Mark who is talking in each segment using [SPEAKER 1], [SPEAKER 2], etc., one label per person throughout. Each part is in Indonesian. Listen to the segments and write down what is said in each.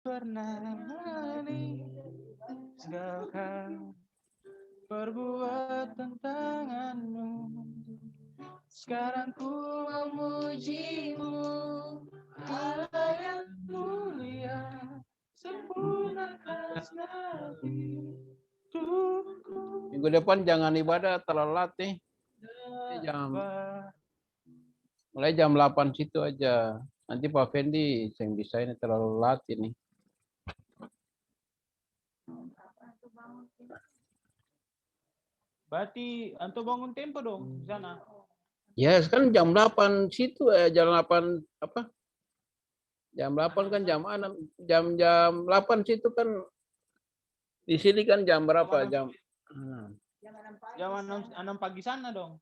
[SPEAKER 1] pernah meninggalkan perbuatan tanganmu. Sekarang ku memujimu, Allah yang mulia, sempurna kasih hidupku.
[SPEAKER 2] Minggu depan jangan ibadah terlalu lat nih. Mulai jam 8 situ aja. Nanti Pak Fendi yang bisa ini terlalu lat ini.
[SPEAKER 1] Berarti antum bangun tempo dong di sana.
[SPEAKER 2] Ya, sekarang jam 8 situ jam 8 apa? Jam 8 kan jam 6, jam 8 situ kan di sini kan jam berapa? Jam
[SPEAKER 1] 6 pagi sana dong.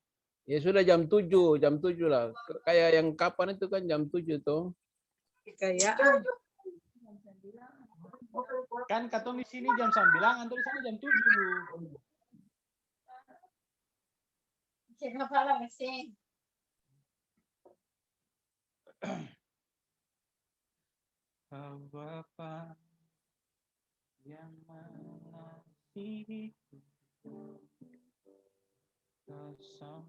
[SPEAKER 2] ya sudah jam 7 lah. Kayak yang kapan itu kan jam 7 tuh.
[SPEAKER 3] Kayak
[SPEAKER 1] Kan katong di sini jam 9, antum di sana jam 7. Bapa yang mengasihiku, kosong.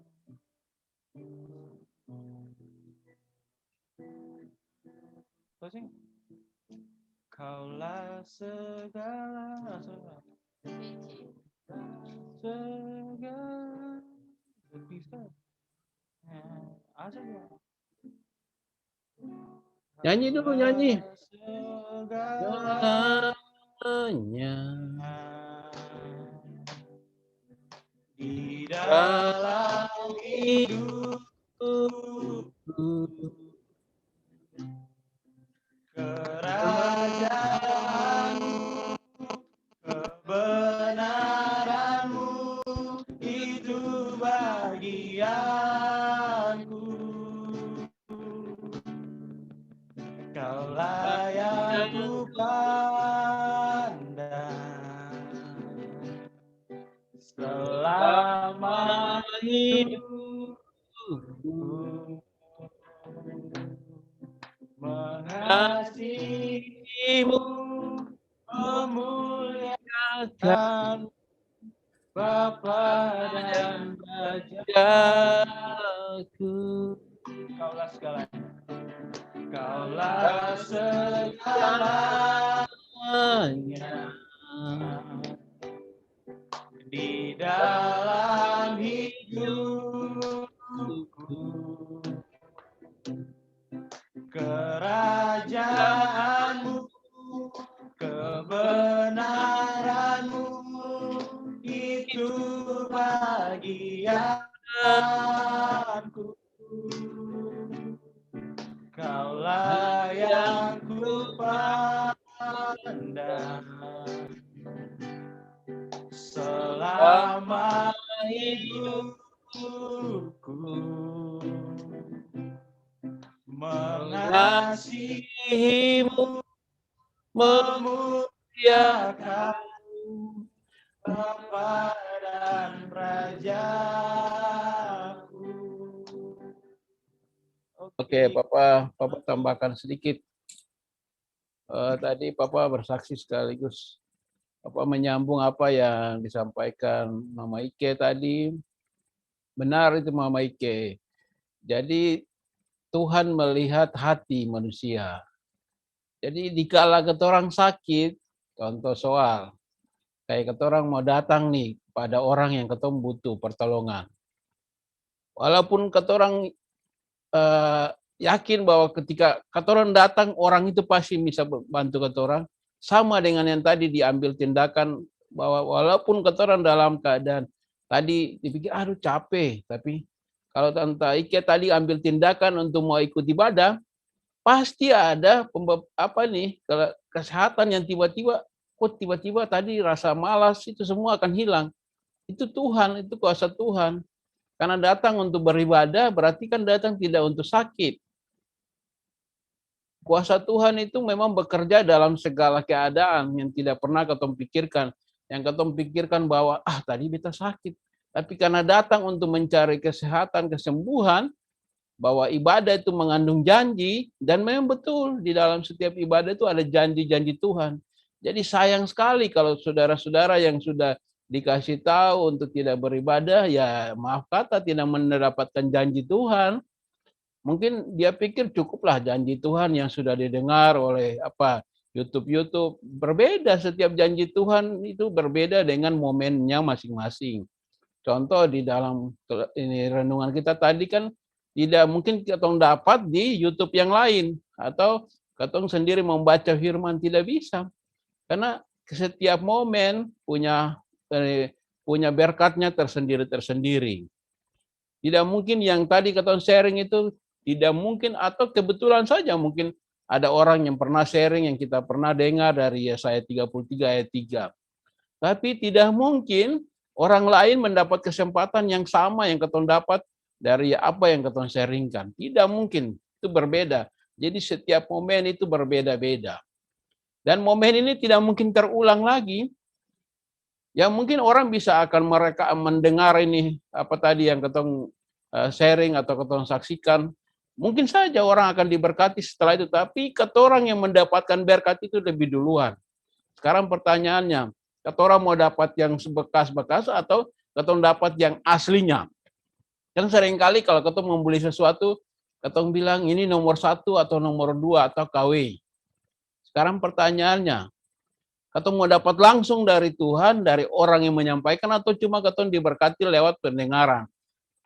[SPEAKER 1] Pusing. Kaulah segala bisa.
[SPEAKER 2] Nyanyi dulu, nyanyi.
[SPEAKER 1] Segalanya di dalam hidupku, kerajaanmu, kebenaranmu itu bagianku. Kaulah yang ku pandang selama hidupku, mengasihimu, memuliakan Bapa dan Rajaku. Kaulah segalanya. Kaulah segalanya di dalam hidupku, kerajaanmu, kebenaranmu itu bagianku. Kaulah yang ku pandang selama hidupku, mengasihimu, memuliakan Bapa dan Rajaku.
[SPEAKER 2] Oke, Papa tambahkan sedikit. Tadi Papa bersaksi sekaligus Papa menyambung apa yang disampaikan Mama Ike tadi. Benar itu Mama Ike. Jadi Tuhan melihat hati manusia. Jadi dikala ketorang sakit, contoh soal, kayak ketorang mau datang nih pada orang yang ketom butuh pertolongan. Walaupun ketorang yakin bahwa ketika ketorang datang, orang itu pasti bisa bantu ketorang, sama dengan yang tadi diambil tindakan bahwa walaupun ketorang dalam keadaan tadi dipikir aduh capek, tapi kalau Tante Ike tadi ambil tindakan untuk mau ikut ibadah, pasti ada kesehatan yang tiba-tiba tadi rasa malas itu semua akan hilang. Itu Tuhan, itu kuasa Tuhan. Karena datang untuk beribadah berarti kan datang tidak untuk sakit. Kuasa Tuhan itu memang bekerja dalam segala keadaan yang tidak pernah ketemu pikirkan. Yang ketemu pikirkan bahwa tadi beta sakit. Tapi karena datang untuk mencari kesehatan, kesembuhan, bahwa ibadah itu mengandung janji, dan memang betul di dalam setiap ibadah itu ada janji-janji Tuhan. Jadi sayang sekali kalau saudara-saudara yang sudah dikasih tahu untuk tidak beribadah, ya maaf kata tidak mendapatkan janji Tuhan. Mungkin dia pikir cukuplah janji Tuhan yang sudah didengar oleh YouTube. Berbeda, setiap janji Tuhan itu berbeda dengan momennya masing-masing. Contoh di dalam ini renungan kita tadi kan tidak mungkin ketong dapat di YouTube yang lain atau ketong sendiri membaca firman, tidak bisa. Karena setiap momen punya berkatnya tersendiri. Tidak mungkin yang tadi ketong sharing itu tidak mungkin, atau kebetulan saja mungkin ada orang yang pernah sharing yang kita pernah dengar dari Yesaya 33 ayat 3. Tapi tidak mungkin orang lain mendapat kesempatan yang sama yang ketong dapat dari apa yang ketong sharingkan. Tidak mungkin, itu berbeda. Jadi setiap momen itu berbeda-beda. Dan momen ini tidak mungkin terulang lagi. Ya mungkin orang bisa akan mereka mendengar ini apa tadi yang ketong sharing atau ketong saksikan. Mungkin saja orang akan diberkati setelah itu, tapi ketorang yang mendapatkan berkat itu lebih duluan. Sekarang pertanyaannya, ketorang mau dapat yang bekas-bekas atau ketong dapat yang aslinya? Kan seringkali kalau ketong membeli sesuatu, ketong bilang ini nomor 1 atau nomor 2 atau KW. Sekarang pertanyaannya, ketong mau dapat langsung dari Tuhan, dari orang yang menyampaikan, atau cuma ketong diberkati lewat pendengaran?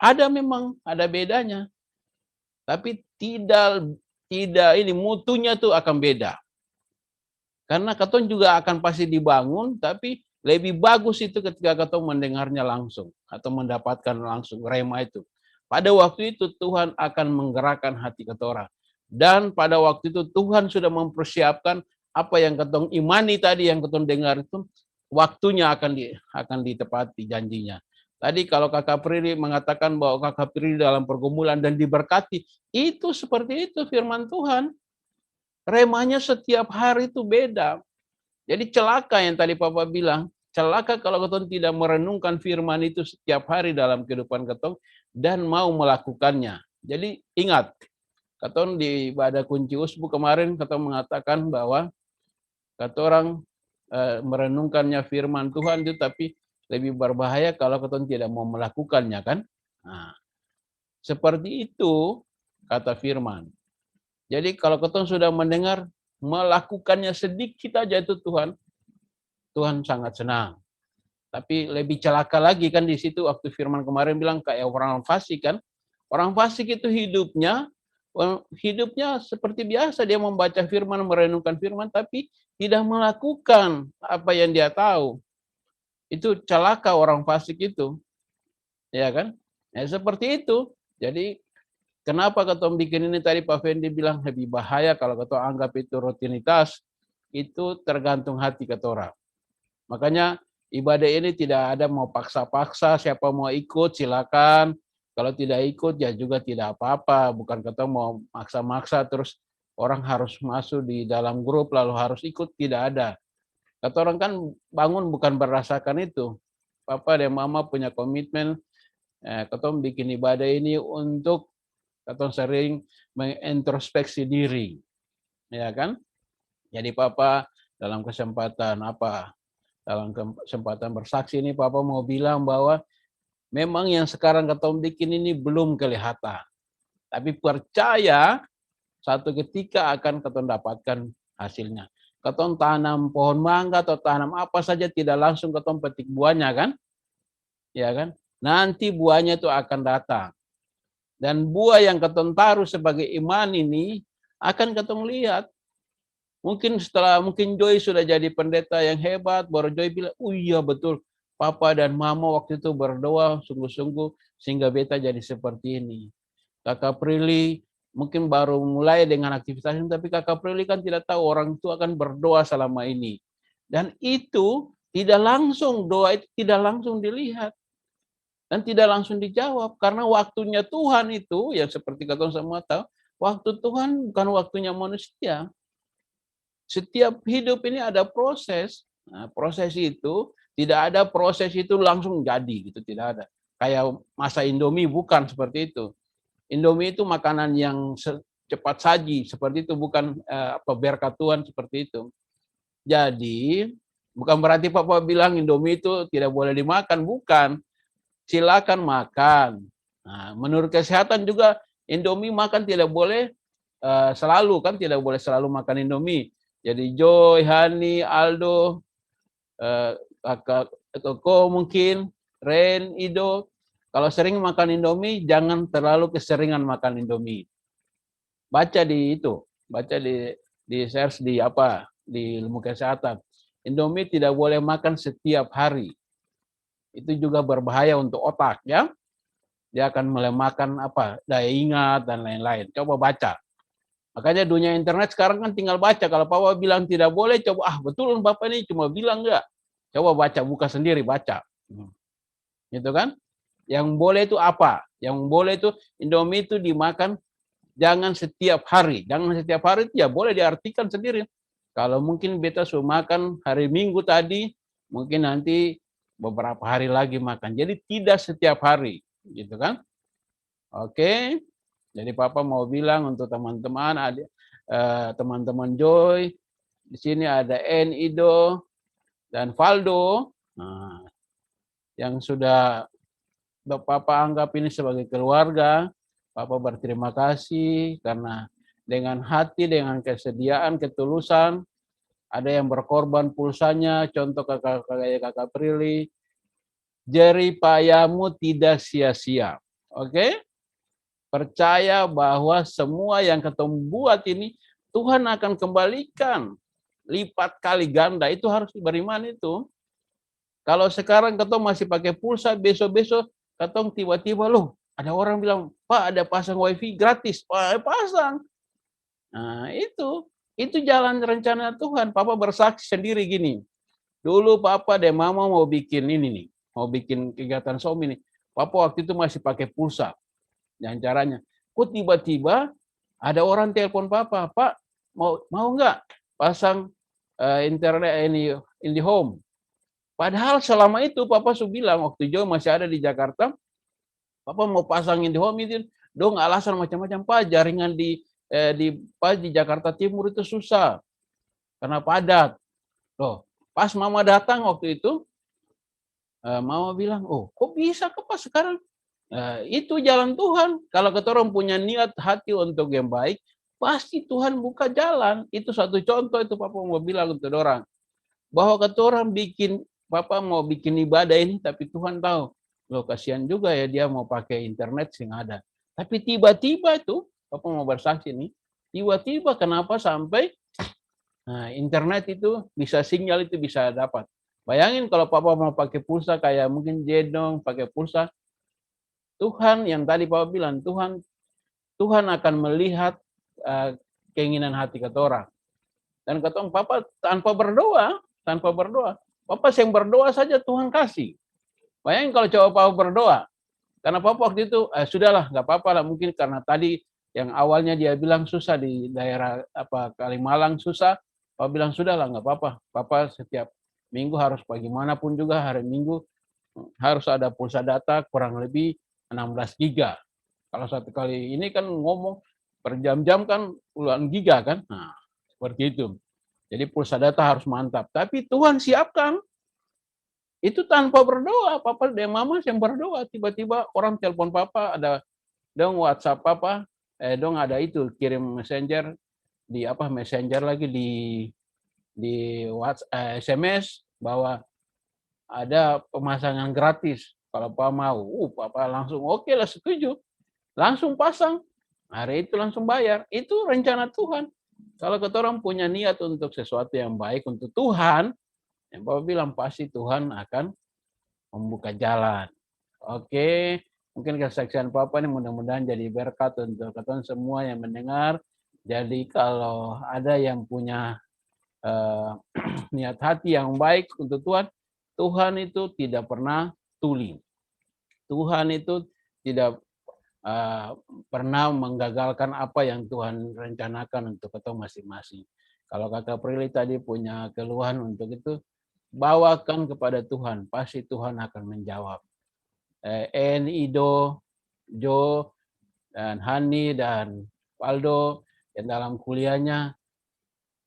[SPEAKER 2] Ada, memang ada bedanya. Tapi tidak ini mutunya tuh akan beda. Karena ketong juga akan pasti dibangun, tapi lebih bagus itu ketika ketong mendengarnya langsung atau mendapatkan langsung rema itu. Pada waktu itu Tuhan akan menggerakkan hati ketorang. Dan pada waktu itu Tuhan sudah mempersiapkan apa yang ketong imani tadi, yang ketong dengar itu, waktunya akan ditepati janjinya. Tadi kalau Kakak Prili mengatakan bahwa Kakak Prili dalam pergumulan dan diberkati, itu seperti itu firman Tuhan. Remanya setiap hari itu beda. Jadi celaka yang tadi Papa bilang, celaka kalau ketong tidak merenungkan firman itu setiap hari dalam kehidupan ketong dan mau melakukannya. Jadi ingat, ketong di ibadah kunci usbu kemarin ketong mengatakan bahwa ketorang merenungkannya firman Tuhan itu, tapi lebih berbahaya kalau ketong tidak mau melakukannya, kan? Nah, seperti itu kata firman. Jadi kalau ketong sudah mendengar, melakukannya sedikit aja itu Tuhan sangat senang. Tapi lebih celaka lagi kan di situ waktu firman kemarin bilang kayak orang fasik kan. Orang fasik itu hidupnya seperti biasa, dia membaca firman, merenungkan firman, tapi tidak melakukan apa yang dia tahu. Itu celaka orang fasik itu. Ya kan? Ya, seperti itu. Jadi kenapa ketong bikin ini tadi Pak Fendi bilang lebih bahaya kalau ketong anggap itu rutinitas, itu tergantung hati ketorang. Makanya ibadah ini tidak ada mau paksa-paksa, siapa mau ikut silakan. Kalau tidak ikut ya juga tidak apa-apa, bukan ketong mau maksa-maksa terus orang harus masuk di dalam grup lalu harus ikut, tidak ada. Kata orang kan bangun bukan berdasarkan itu. Papa dan mama punya komitmen, ketong bikin ibadah ini untuk ketong sering mengintrospeksi diri. Ya kan? Jadi Papa dalam kesempatan bersaksi ini Papa mau bilang bahwa memang yang sekarang ketong bikin ini belum kelihatan. Tapi percaya satu ketika akan ketong dapatkan hasilnya. Ketong tanam pohon mangga atau tanam apa saja tidak langsung ketong petik buahnya kan? Ya kan? Nanti buahnya itu akan datang. Dan buah yang ketong taruh sebagai iman ini akan ketong lihat. Mungkin Joy sudah jadi pendeta yang hebat, baru Joy bilang, oh iya betul, Papa dan Mama waktu itu berdoa sungguh-sungguh sehingga beta jadi seperti ini. Kakak Prilly mungkin baru mulai dengan aktivitasnya, tapi Kakak Prilly kan tidak tahu orang itu akan berdoa selama ini. Dan itu tidak langsung, doa itu tidak langsung dilihat. Dan tidak langsung dijawab, karena waktunya Tuhan itu, yang seperti kata semua tahu, waktu Tuhan bukan waktunya manusia. Setiap hidup ini ada proses. Nah, proses itu tidak ada proses itu langsung jadi gitu, tidak ada. Kayak masa Indomie bukan seperti itu. Indomie itu makanan yang cepat saji, seperti itu, bukan berkat Tuhan seperti itu. Jadi, bukan berarti Papa bilang Indomie itu tidak boleh dimakan, bukan. Silakan makan. Nah, menurut kesehatan juga Indomie makan tidak boleh selalu, kan tidak boleh selalu makan Indomie. Jadi Joy, Hani, Aldo, Kakak Koko mungkin, Ren, Ido, kalau sering makan Indomie, jangan terlalu keseringan makan Indomie. Baca di search di ilmu kesehatan. Indomie tidak boleh makan setiap hari. Itu juga berbahaya untuk otak, ya. Dia akan melemahkan daya ingat dan lain-lain. Coba baca. Makanya dunia internet sekarang kan tinggal baca. Kalau Papa bilang tidak boleh, coba betul Bapak ini cuma bilang enggak. Coba baca, buka sendiri, baca. Gitu kan? Yang boleh itu apa? Yang boleh itu Indomie itu dimakan jangan setiap hari. Jangan setiap hari itu ya boleh diartikan sendiri. Kalau mungkin beta sudah makan hari Minggu tadi, mungkin nanti beberapa hari lagi makan. Jadi tidak setiap hari, gitu kan? Oke. Jadi Papa mau bilang untuk teman-teman, teman-teman Joy, di sini ada En, Ido, dan Valdo, yang sudah Papa anggap ini sebagai keluarga. Papa berterima kasih karena dengan hati, dengan kesediaan, ketulusan, ada yang berkorban pulsanya, contoh kakak Prilly, jerih payahmu tidak sia-sia. Oke? Percaya bahwa semua yang ketemu buat ini, Tuhan akan kembalikan lipat kali ganda. Itu harus beriman itu. Kalau sekarang ketemu masih pakai pulsa, besok-besok ketemu tiba-tiba loh, ada orang bilang, Pak ada pasang wifi gratis, Pak pasang. Nah itu jalan rencana Tuhan. Papa bersaksi sendiri gini, dulu Papa dan Mama mau bikin ini nih, mau bikin kegiatan Somi nih. Papa waktu itu masih pakai pulsa. Dan caranya, kok tiba-tiba ada orang telepon Papa, Pak mau nggak pasang internet ini in the home. Padahal selama itu Papa sudah bilang waktu Jo masih ada di Jakarta, Papa mau pasang in the home itu dong alasan macam-macam, Pak jaringan di Jakarta Timur itu susah karena padat. Loh, pas Mama datang waktu itu, Mama bilang, oh kok bisa ke Pak sekarang? Itu jalan Tuhan. Kalau kita orang punya niat hati untuk yang baik, pasti Tuhan buka jalan. Itu satu contoh itu Papa mau bilang untuk orang. Bahwa kita orang Papa mau bikin ibadah ini, tapi Tuhan tahu. Loh kasihan juga ya dia mau pakai internet sih ada. Tapi tiba-tiba itu, Papa mau bersaksi nih, tiba-tiba kenapa sampai internet itu bisa sinyal itu bisa dapat. Bayangin kalau Papa mau pakai pulsa kayak mungkin Jedong pakai pulsa, Tuhan yang tadi Papa bilang, Tuhan akan melihat keinginan hati kata orang. Dan kata orang, Papa tanpa berdoa, Papa yang berdoa saja Tuhan kasih. Bayangin kalau coba Papa berdoa, karena Papa waktu itu, sudahlah, nggak apa-apa lah, mungkin karena tadi yang awalnya dia bilang susah di daerah Kalimalang susah, Papa bilang sudahlah, nggak apa-apa. Papa setiap minggu harus bagaimanapun juga hari Minggu harus ada pulsa data kurang lebih 16 giga. Kalau satu kali ini kan ngomong per jam-jam kan puluhan giga kan. Nah, seperti itu. Jadi pulsa data harus mantap. Tapi Tuhan siapkan. Itu tanpa berdoa. Papa dan Mama yang berdoa. Tiba-tiba orang telepon Papa, ada dong WhatsApp Papa, dong ada itu kirim messenger di messenger lagi di WhatsApp, SMS bahwa ada pemasangan gratis. Kalau Papa mau, Papa langsung oke lah setuju. Langsung pasang. Hari itu langsung bayar. Itu rencana Tuhan. Kalau kita orang punya niat untuk sesuatu yang baik untuk Tuhan, yang Papa bilang pasti Tuhan akan membuka jalan. Oke, mungkin kesaksian Papa ini mudah-mudahan jadi berkat untuk kita semua yang mendengar. Jadi kalau ada yang punya niat hati yang baik untuk Tuhan, Tuhan itu tidak pernah tuli. Tuhan itu tidak pernah menggagalkan apa yang Tuhan rencanakan untuk kita masing-masing. Kalau Kakak Prilly tadi punya keluhan untuk itu, bawakan kepada Tuhan, pasti Tuhan akan menjawab. Ido, Jo, dan Hani dan Waldo yang dalam kuliahnya.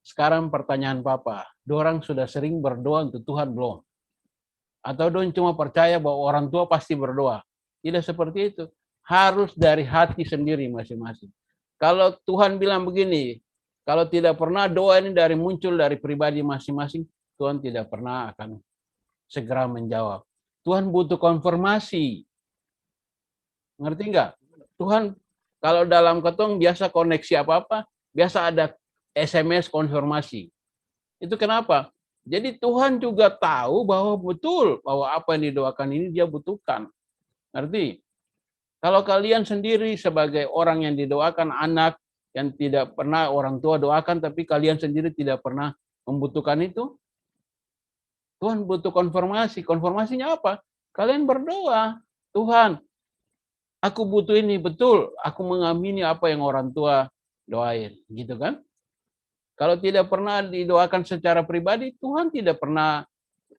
[SPEAKER 2] Sekarang pertanyaan Papa, dorang sudah sering berdoa untuk Tuhan belum? Atau dorang cuma percaya bahwa orang tua pasti berdoa? Tidak seperti itu. Harus dari hati sendiri masing-masing. Kalau Tuhan bilang begini, kalau tidak pernah doa ini muncul dari pribadi masing-masing, Tuhan tidak pernah akan segera menjawab. Tuhan butuh konfirmasi. Ngerti enggak? Tuhan, kalau dalam ketong biasa koneksi apa-apa, biasa ada SMS konfirmasi. Itu kenapa? Jadi Tuhan juga tahu bahwa betul bahwa apa yang didoakan ini dia butuhkan. Ngerti? Kalau kalian sendiri sebagai orang yang didoakan, anak yang tidak pernah orang tua doakan, tapi kalian sendiri tidak pernah membutuhkan itu, Tuhan butuh konfirmasi. Konfirmasinya apa? Kalian berdoa, Tuhan, aku butuh ini, betul. Aku mengamini apa yang orang tua doain. Gitu kan? Kalau tidak pernah didoakan secara pribadi, Tuhan tidak pernah,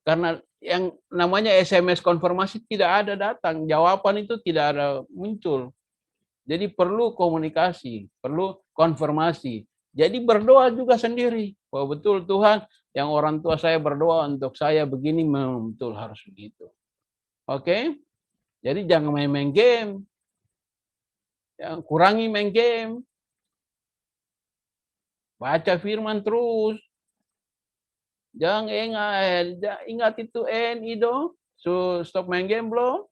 [SPEAKER 2] karena yang namanya SMS konfirmasi tidak ada datang. Jawaban itu tidak ada muncul. Jadi perlu komunikasi, perlu konfirmasi. Jadi berdoa juga sendiri. Bahwa betul Tuhan, yang orang tua saya berdoa untuk saya begini, betul harus begitu. Oke? Jadi jangan main-main game. Yang kurangi main game. Baca firman terus. Jangan ingat itu Ido. So, stop main game belum?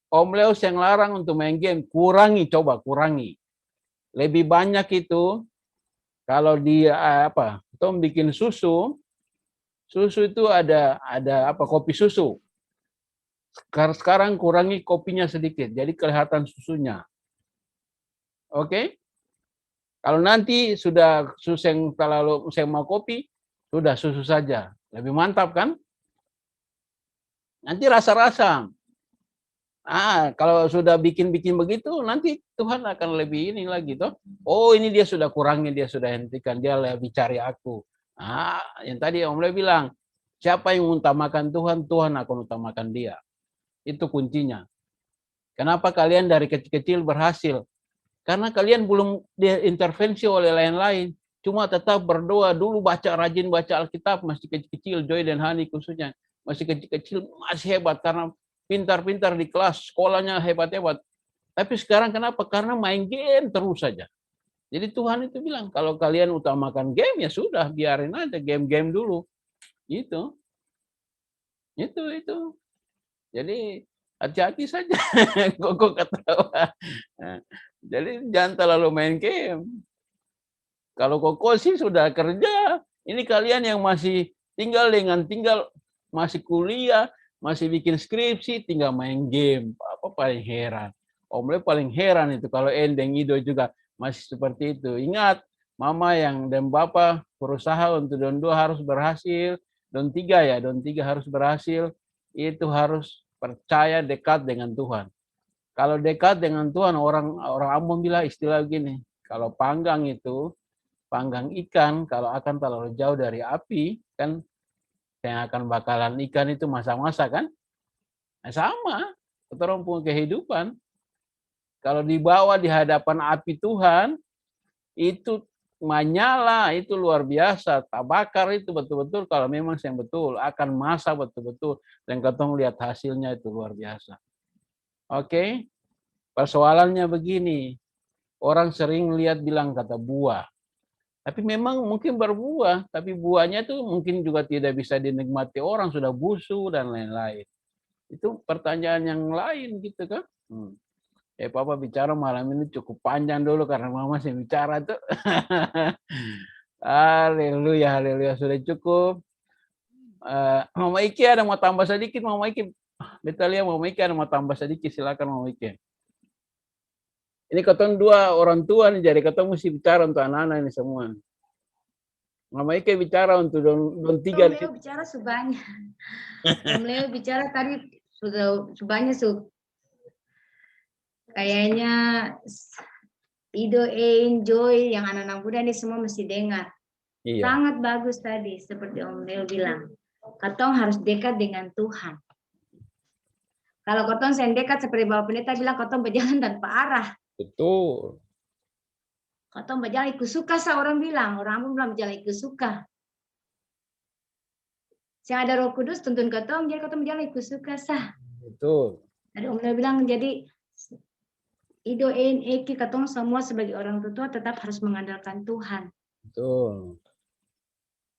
[SPEAKER 2] Om Leos yang larang untuk main game. Kurangi, coba kurangi. Lebih banyak itu kalau dia Tom bikin susu itu ada kopi susu. Sekarang kurangi kopinya sedikit, jadi kelihatan susunya. Oke? Kalau nanti sudah susu yang terlalu saya mau kopi, sudah susu saja. Lebih mantap kan? Nanti rasa-rasa. Kalau sudah bikin-bikin begitu, nanti Tuhan akan lebih ini lagi toh. Oh, ini dia sudah kurangi, dia sudah hentikan, dia lebih cari aku. Yang tadi Om Le bilang, siapa yang mengutamakan Tuhan, Tuhan akan utamakan dia. Itu kuncinya. Kenapa kalian dari kecil-kecil berhasil? Karena kalian belum diintervensi oleh lain-lain. Cuma tetap berdoa dulu, rajin baca Alkitab, masih kecil-kecil, Joy dan Hani khususnya. Masih kecil-kecil, masih hebat karena pintar-pintar di kelas, sekolahnya hebat-hebat. Tapi sekarang kenapa? Karena main game terus saja. Jadi Tuhan itu bilang, kalau kalian utamakan game, ya sudah, biarin aja game-game dulu. Itu. Jadi hati-hati saja. Kok ketawa. Jadi jangan terlalu main game. Kalau Koko sih sudah kerja. Ini kalian yang masih masih kuliah, masih bikin skripsi, tinggal main game. Apa paling heran? Om Le paling heran itu kalau Endeng Ido juga masih seperti itu. Ingat, Mama dan Bapak berusaha untuk Don 2 harus berhasil. Don 3 ya, Don 3 harus berhasil. Itu harus percaya dekat dengan Tuhan. Kalau dekat dengan Tuhan, orang Ambon bilang istilah begini, kalau panggang ikan, kalau akan terlalu jauh dari api, kan yang akan bakalan ikan itu masa-masa kan? Sama, orang punya kehidupan. Kalau dibawa di hadapan api Tuhan, itu menyala, itu luar biasa. Tak bakar itu betul-betul, kalau memang yang betul, akan masak betul-betul. Dan ketemu lihat hasilnya itu luar biasa. Oke? Persoalannya begini, orang sering lihat bilang kata buah. Tapi memang mungkin berbuah, tapi buahnya itu mungkin juga tidak bisa dinikmati orang, sudah busuk dan lain-lain. Itu pertanyaan yang lain gitu kan. Papa bicara malam ini cukup panjang dulu karena Mama masih bicara tuh. Haleluya, haleluya, sudah cukup. Mama Iki ada mau tambah sedikit, Mama Iki. Betalia Mama Iki ada mau tambah sedikit, silakan Mama Iki. Ini ketemu 2 orang tua nih, jadi ketemu mesti bicara untuk anak-anak ini semua. Mama Ike bicara untuk Don 3.
[SPEAKER 3] Om Leo bicara sebanyak. Om Leo bicara tadi sudah sebanyak kayaknya Ido, Joy, yang anak-anak muda ini semua mesti dengar. Iya. Sangat bagus tadi, seperti Om Leo bilang. Katong harus dekat dengan Tuhan. Kalau kotong sen dekat seperti Bapak Pendeta bilang, kotong berjalan tanpa arah.
[SPEAKER 2] Betul.
[SPEAKER 3] Kotong berjalan ikut suka, orang bilang. Orang pun bilang berjalan ikut suka. Yang ada Roh Kudus tuntun kotong, jadi kotong berjalan ikut suka sah.
[SPEAKER 2] Betul.
[SPEAKER 3] Tadi Om Leo bilang, jadi idoin eki kotong semua sebagai orang tua tetap harus mengandalkan Tuhan.
[SPEAKER 2] Betul.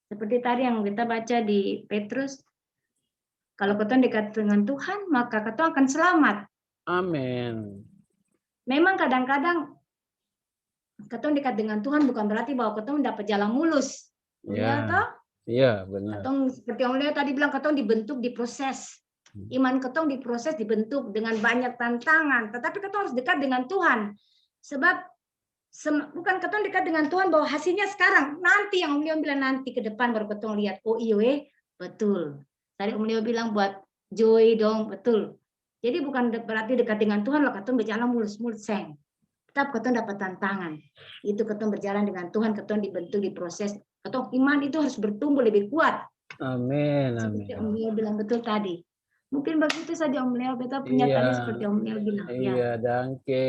[SPEAKER 3] Seperti tadi yang kita baca di Petrus, kalau kotong dekat dengan Tuhan, maka kotong akan selamat.
[SPEAKER 2] Amin.
[SPEAKER 3] Memang kadang-kadang kotong dekat dengan Tuhan bukan berarti bahwa kotong dapat jalan mulus.
[SPEAKER 2] Ya.
[SPEAKER 3] Toh?
[SPEAKER 2] Iya, benar.
[SPEAKER 3] Kotong seperti Om Leo tadi bilang, kotong dibentuk, diproses. Iman kotong diproses, dibentuk dengan banyak tantangan. Tetapi kotong harus dekat dengan Tuhan. Sebab bukan kotong dekat dengan Tuhan bahwa hasilnya sekarang. Nanti yang Om Leo bilang nanti ke depan baru kotong lihat. Oh iya, betul. Tadi Om Leo bilang buat joy dong, betul. Jadi bukan berarti dekat dengan Tuhan loh kotong berjalan mulus-mulus seng. Tetap kotong dapat tantangan. Itu kotong berjalan dengan Tuhan, kotong dibentuk, diproses. Kotong iman itu harus bertumbuh lebih kuat.
[SPEAKER 2] Amin,
[SPEAKER 3] Seperti
[SPEAKER 2] amin.
[SPEAKER 3] Om Leo bilang betul tadi. Mungkin begitu saja Om Leo, beta punya tadi seperti Om Leo bilang.
[SPEAKER 2] Iya, dangke.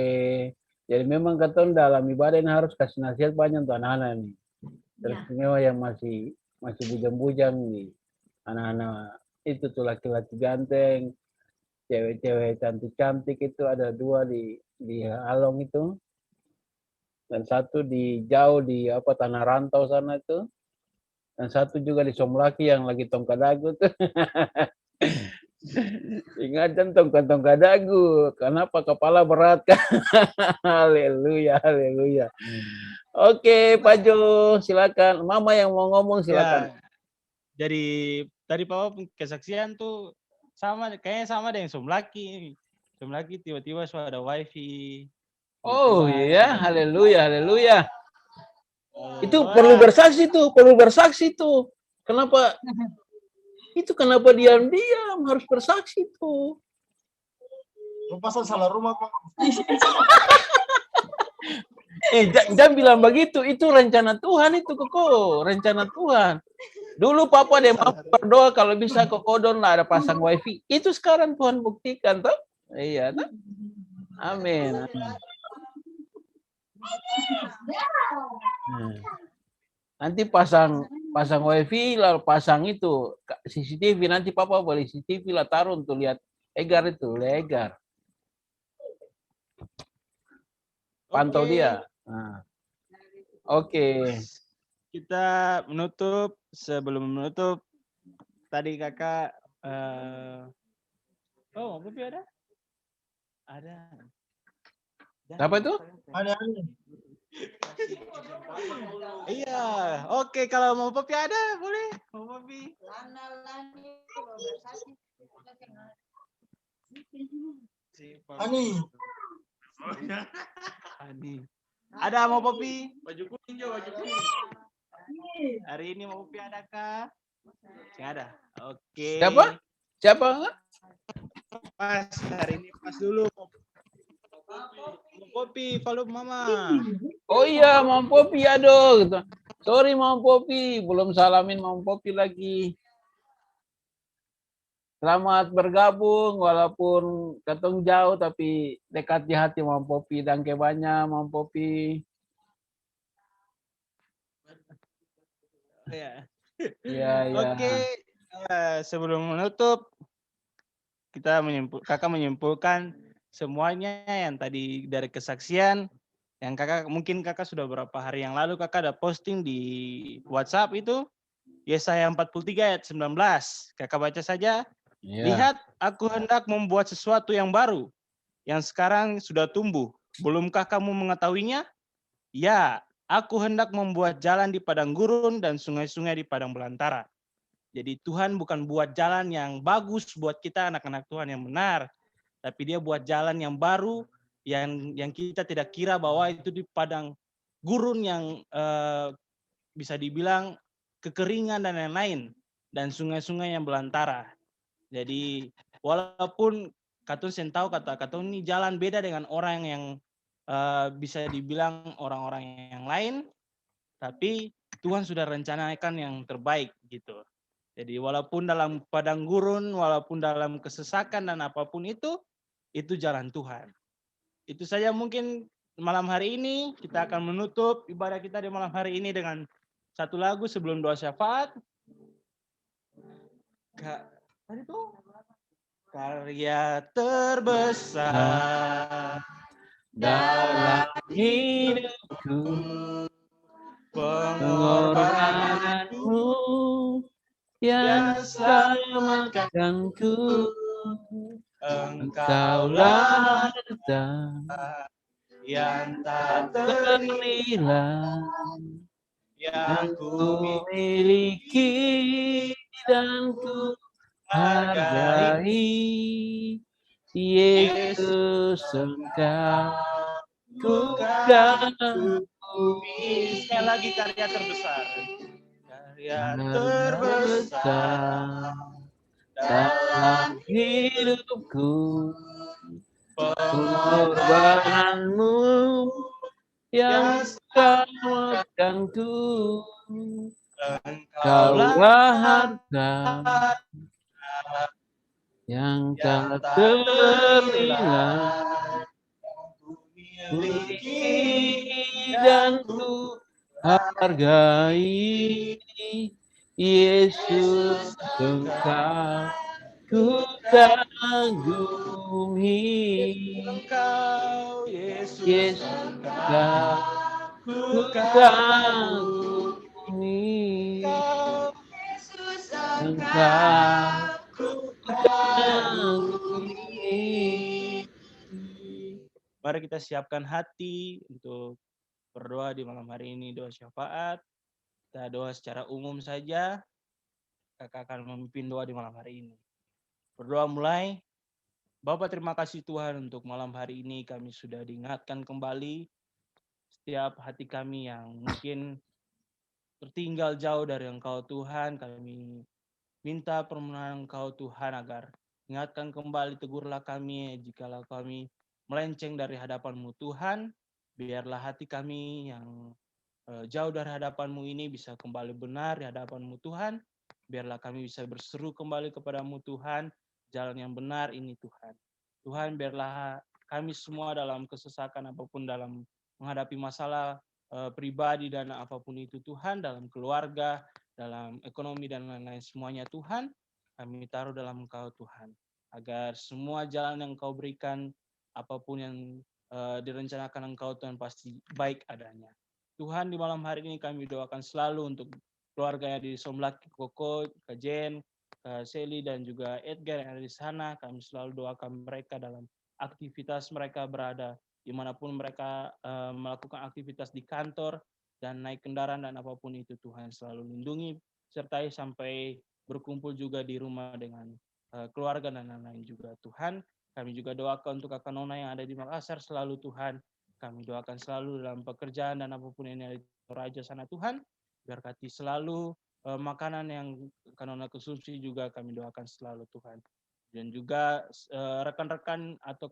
[SPEAKER 2] Jadi memang kata dalam ibadah ini harus kasih nasihat banyak untuk anak-anak nih. Terutama yang masih bujang-bujang nih. Anak-anak itu tuh laki-laki ganteng, cewek-cewek cantik-cantik itu ada 2 di Halong itu. Dan 1 di jauh di Tanah Rantau sana itu. Dan 1 juga di Somlaki yang lagi tongkat dagu tuh. Ingatan tongkat dagu. Kenapa kepala berat kan? Haleluya, haleluya. Oke, Pak Jo, silakan. Mama yang mau ngomong silakan.
[SPEAKER 1] Ya, jadi tadi Papa kesaksian tuh kayaknya sama dengan Somlaki. Somlaki tiba-tiba sudah ada wifi.
[SPEAKER 2] Oh iya, haleluya, haleluya. Itu
[SPEAKER 1] Wah.
[SPEAKER 2] perlu bersaksi tuh. Kenapa? Itu kenapa diam-diam harus bersaksi tuh.
[SPEAKER 4] Pasal salah rumah, Pak.
[SPEAKER 2] Jangan bilang begitu, itu rencana Tuhan itu Koko, rencana Tuhan. Dulu Papa dia mau berdoa kalau bisa Koko don lah ada pasang wifi. Itu sekarang Tuhan buktikan toh. Iya toh. Amin. Nanti pasang wifi lalu pasang itu CCTV, nanti Papa beli CCTV lah taruh untuk lihat Egar itu, Egar. Pantau dia. Nah. Oke.
[SPEAKER 1] Kita menutup, sebelum menutup tadi Kakak oh, kopi ada? Ada.
[SPEAKER 2] Apa itu?
[SPEAKER 4] Ada.
[SPEAKER 1] Iya, oke, kalau mau kopi ada, boleh. Mau kopi. Ani. Ada mau kopi? Baju kuning jo, baju kuning. Hari ini mau kopi adakah? Tidak ada. Oke.
[SPEAKER 2] Siapa?
[SPEAKER 1] Pas hari ini pas dulu. Mau kopi, follow Mama.
[SPEAKER 2] Oh iya, mau kopi aduh. Sorry mau kopi, belum salamin mau kopi lagi. Selamat bergabung walaupun ketong jauh tapi dekat di hati mau kopi dan banyak mau kopi.
[SPEAKER 1] Ya.
[SPEAKER 2] Iya.
[SPEAKER 1] Oke, sebelum menutup Kakak menyimpulkan semuanya yang tadi dari kesaksian yang mungkin kakak sudah beberapa hari yang lalu kakak ada posting di WhatsApp itu Yesaya 43 ayat 19. Kakak baca saja. Lihat, aku hendak membuat sesuatu yang baru yang sekarang sudah tumbuh. Belumkah kamu mengetahuinya? Ya, aku hendak membuat jalan di padang gurun dan sungai-sungai di padang belantara. Jadi Tuhan bukan buat jalan yang bagus buat kita anak-anak Tuhan yang benar, tapi dia buat jalan yang baru yang kita tidak kira bahwa itu di padang gurun yang bisa dibilang kekeringan dan lain-lain, dan sungai-sungai yang belantara. Jadi walaupun katun tahu kata katun ini jalan beda dengan orang yang bisa dibilang orang-orang yang lain, tapi Tuhan sudah rencanakan yang terbaik gitu. Jadi walaupun dalam padang gurun, walaupun dalam kesesakan dan apapun itu jalan Tuhan. Itu saja mungkin malam hari ini. Kita akan menutup ibadah kita di malam hari ini dengan satu lagu sebelum doa syafaat. Tadi tuh karya terbesar
[SPEAKER 2] dalam hidupku, pengorbananmu yang selamatkanku. Engkaulah harta
[SPEAKER 1] yang tak
[SPEAKER 2] ternilai
[SPEAKER 1] yang
[SPEAKER 2] yang ku miliki dan ku hargai. Yesus, Engkau ku kagumi.
[SPEAKER 1] Sekali lagi karya terbesar. Karya
[SPEAKER 2] Terbesar dalam hidupku, pengorbananmu yang selamatkanku. Engkaulah harta yang tak ternilai, miliki dan ku hargai. Yesus, Engkau ku kagumi.
[SPEAKER 1] Engkau
[SPEAKER 2] Yesus, Engkau ku kagumi. Engkau ku kagumi.
[SPEAKER 1] Mari kita siapkan hati untuk berdoa di malam hari ini, doa syafaat. Kita doa secara umum saja. Kakak akan memimpin doa di malam hari ini. Berdoa mulai. Bapak, terima kasih Tuhan untuk malam hari ini kami sudah diingatkan kembali setiap hati kami yang mungkin tertinggal jauh dari Engkau Tuhan. Kami minta permohonan Engkau Tuhan agar ingatkan kembali, tegurlah kami jikalau kami melenceng dari hadapan-Mu Tuhan. Biarlah hati kami yang jauh dari hadapan-Mu ini bisa kembali benar di hadapan-Mu Tuhan. Biarlah kami bisa berseru kembali kepada-Mu Tuhan, jalan yang benar ini Tuhan. Tuhan, biarlah kami semua dalam kesesakan apapun, dalam menghadapi masalah pribadi dan apapun itu Tuhan, dalam keluarga, dalam ekonomi dan lain-lain semuanya Tuhan, kami taruh dalam Engkau Tuhan. Agar semua jalan yang Engkau berikan, apapun yang direncanakan Engkau Tuhan pasti baik adanya. Tuhan, di malam hari ini kami doakan selalu untuk keluarga yang di Somlaki, Koko, Kak Jen, Kak Seli, dan juga Edgar yang ada di sana. Kami selalu doakan mereka dalam aktivitas mereka berada, dimanapun mereka melakukan aktivitas di kantor, dan naik kendaraan dan apapun itu Tuhan selalu lindungi, sertai sampai berkumpul juga di rumah dengan keluarga dan lain-lain juga Tuhan. Kami juga doakan untuk Kakak Nona yang ada di Makassar selalu Tuhan. Kami doakan selalu dalam pekerjaan dan apapun yang ada di Toraja sana Tuhan. Berkati selalu makanan yang Kak Nona konsumsi juga kami doakan selalu Tuhan. Dan juga rekan-rekan atau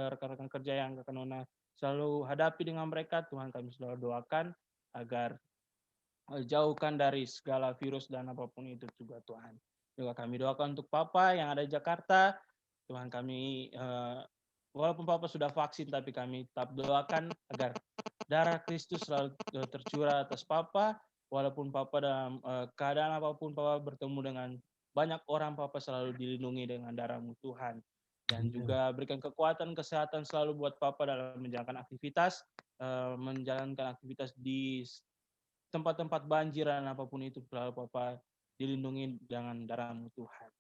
[SPEAKER 1] rekan-rekan kerja yang Kak Nona selalu hadapi dengan mereka, Tuhan kami selalu doakan agar jauhkan dari segala virus dan apapun itu juga Tuhan. Juga kami doakan untuk Papa yang ada di Jakarta, Tuhan kami, walaupun Papa sudah vaksin, tapi kami tetap doakan agar darah Kristus selalu tercurah atas Papa, walaupun Papa dalam keadaan apapun, Papa bertemu dengan banyak orang, Papa selalu dilindungi dengan darah-Mu Tuhan. Dan juga berikan kekuatan, kesehatan selalu buat Papa dalam menjalankan aktivitas di tempat-tempat banjir dan apapun itu, selalu Papa dilindungi dengan darah-Mu Tuhan.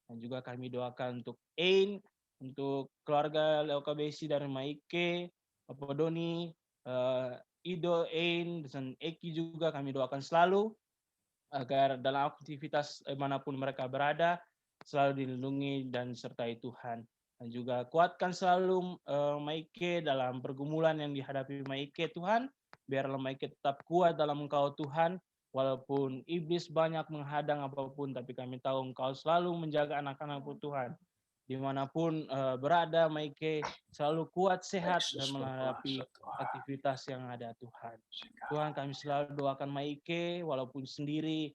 [SPEAKER 1] Dan juga kami doakan untuk Ain, untuk keluarga Leo KBC dari Maike, Papa Doni, Ido, Ain, dan Eki juga kami doakan selalu agar dalam aktivitas manapun mereka berada selalu dilindungi dan sertai Tuhan. Dan juga kuatkan selalu Maike dalam pergumulan yang dihadapi Maike Tuhan. Biarlah Maike tetap kuat dalam Engkau Tuhan. Walaupun iblis banyak menghadang apapun, tapi kami tahu Engkau selalu menjaga anak-anak-Mu Tuhan. Dimanapun berada, Maike selalu kuat, sehat, dan menghadapi aktivitas yang ada Tuhan. Tuhan, kami selalu doakan Maike, walaupun sendiri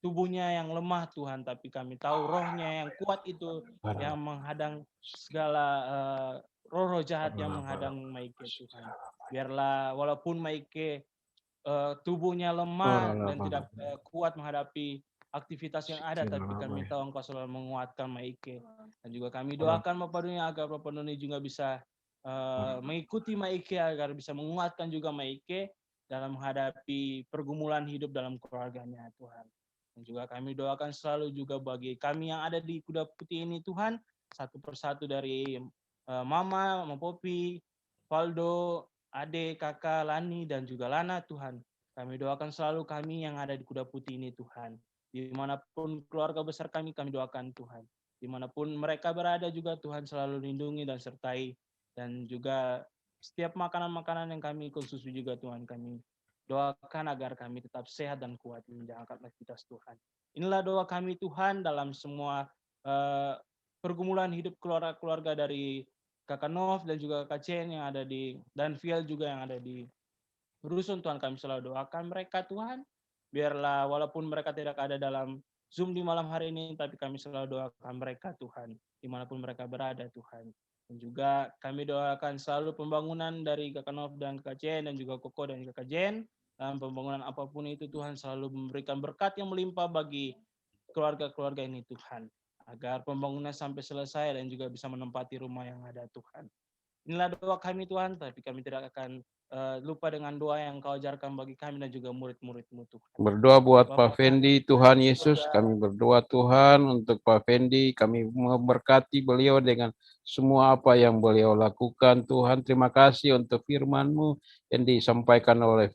[SPEAKER 1] tubuhnya yang lemah Tuhan, tapi kami tahu rohnya yang kuat itu yang menghadang segala roh-roh jahat yang menghadang Maike Tuhan. Biarlah walaupun Maike tubuhnya lemah dan tidak kuat menghadapi aktivitas yang ada, tapi kami tahu Engkau selalu menguatkan Maike. Dan juga kami doakan Bapak Doni agar Bapak Doni juga bisa mengikuti Maike, agar bisa menguatkan juga Maike dalam menghadapi pergumulan hidup dalam keluarganya Tuhan. Dan juga kami doakan selalu juga bagi kami yang ada di Kuda Putih ini Tuhan, satu persatu dari Mama, Popi, Valdo, Ade, Kakak, Lani, dan juga Lana Tuhan. Kami doakan selalu kami yang ada di Kuda Putih ini Tuhan. Dimanapun keluarga besar kami doakan Tuhan. Dimanapun mereka berada juga Tuhan selalu lindungi dan sertai. Dan juga setiap makanan-makanan yang kami konsumsi juga Tuhan, kami doakan agar kami tetap sehat dan kuat menjalankan aktivitas Tuhan. Inilah doa kami Tuhan dalam semua pergumulan hidup keluarga dari Kakak Nov dan juga Kak Chen yang ada di, dan Viel juga yang ada di Rusun Tuhan. Kami selalu doakan mereka Tuhan. Biarlah walaupun mereka tidak ada dalam Zoom di malam hari ini, tapi kami selalu doakan mereka Tuhan, dimanapun mereka berada Tuhan. Dan juga kami doakan selalu pembangunan dari Kakak Nov dan Kakak Chen dan juga Koko dan Kakak Jen. Dalam pembangunan apapun itu Tuhan selalu memberikan berkat yang melimpah bagi keluarga-keluarga ini Tuhan. Agar pembangunan sampai selesai dan juga bisa menempati rumah yang ada Tuhan. Inilah doa kami Tuhan, tapi kami tidak akan lupa dengan doa yang Kau ajarkan bagi kami dan juga murid-murid-Mu Tuhan.
[SPEAKER 2] Berdoa buat Pak Fendi, Tuhan Yesus, kami berdoa Tuhan untuk Pak Fendi, kami memberkati beliau dengan semua apa yang beliau lakukan. Tuhan, terima kasih untuk firman-Mu yang disampaikan oleh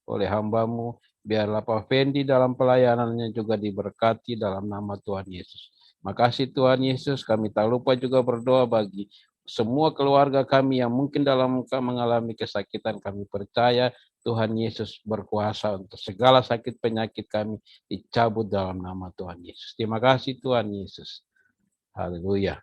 [SPEAKER 2] hamba-Mu. Biarlah Pak Fendi dalam pelayanannya juga diberkati dalam nama Tuhan Yesus. Makasih Tuhan Yesus, kami tak lupa juga berdoa bagi semua keluarga kami yang mungkin dalam mengalami kesakitan. Kami percaya Tuhan Yesus berkuasa untuk segala sakit penyakit kami dicabut dalam nama Tuhan Yesus. Terima kasih Tuhan Yesus. Haleluya.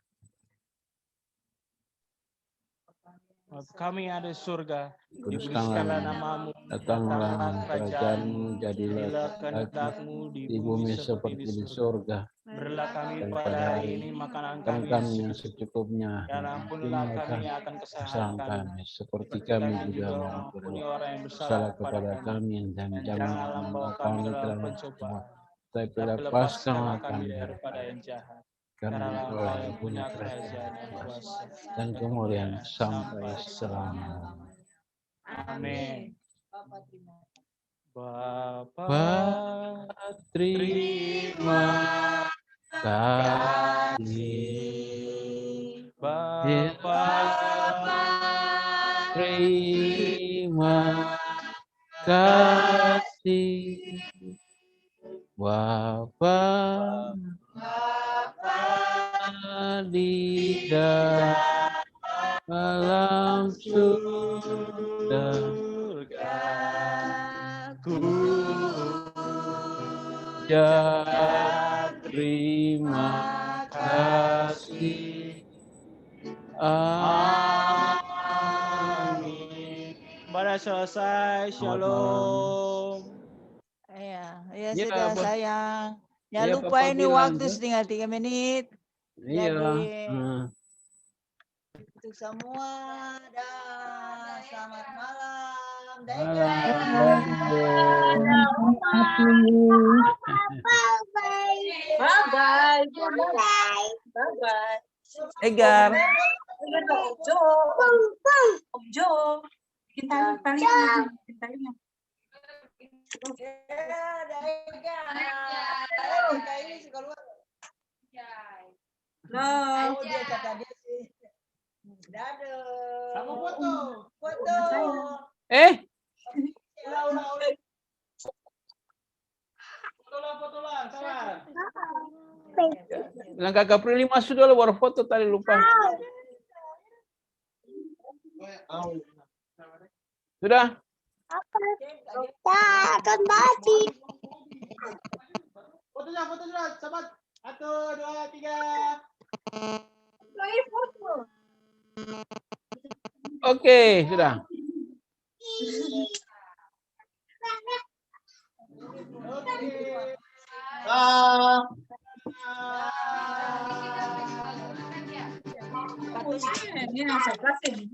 [SPEAKER 1] Kami ada di surga,
[SPEAKER 2] Kuduskanlah
[SPEAKER 1] dikuduskanlah namamu,
[SPEAKER 2] datanglah kerajaanmu, jadilah
[SPEAKER 1] kehendak-Mu
[SPEAKER 2] di bumi seperti di surga.
[SPEAKER 1] Berilah kami
[SPEAKER 2] Dan
[SPEAKER 1] pada hari ini makanan kami
[SPEAKER 2] yang secukupnya,
[SPEAKER 1] dan ampunilah kami akan kesalahan kami,
[SPEAKER 2] seperti kami juga
[SPEAKER 1] mengampuni orang yang
[SPEAKER 2] bersalah
[SPEAKER 1] bersalah
[SPEAKER 2] kepada kami, dan janganlah membawa kami ke dalam pencobaan, tapi lepaskanlah kami
[SPEAKER 1] daripada yang jahat.
[SPEAKER 2] karena Engkau yang punya kerajaan dan kuasa dan kemuliaan sampai selamanya.
[SPEAKER 1] Amin. Bapa,
[SPEAKER 2] terima kasih.
[SPEAKER 1] Bapa,
[SPEAKER 2] terima kasih. Bapa di dalam surga, ku terima kasih.
[SPEAKER 1] Amin. Pada selesai, shalom.
[SPEAKER 5] Ya sudah sayang. Jangan lupa
[SPEAKER 2] Papa
[SPEAKER 5] ini
[SPEAKER 2] bilang,
[SPEAKER 5] waktu tinggal 3 menit.
[SPEAKER 2] Iya.
[SPEAKER 5] Jadi, untuk semua, dah. Selamat malam. Bye-bye. Bye-bye.
[SPEAKER 2] Egar.
[SPEAKER 5] Om Jo. Kita talinya. No, dia kata dia sih. Dadah.
[SPEAKER 1] Sama foto.
[SPEAKER 5] Foto.
[SPEAKER 1] Fotolah, sabar.
[SPEAKER 2] Bilang Kakak Prilly masuk dulu baru foto tadi lupa. Sudah?
[SPEAKER 1] Fotonya, sahabat. 1, 2, 3.
[SPEAKER 2] Oke, sudah.
[SPEAKER 1] Oke.
[SPEAKER 5] Ini yang saya kasih.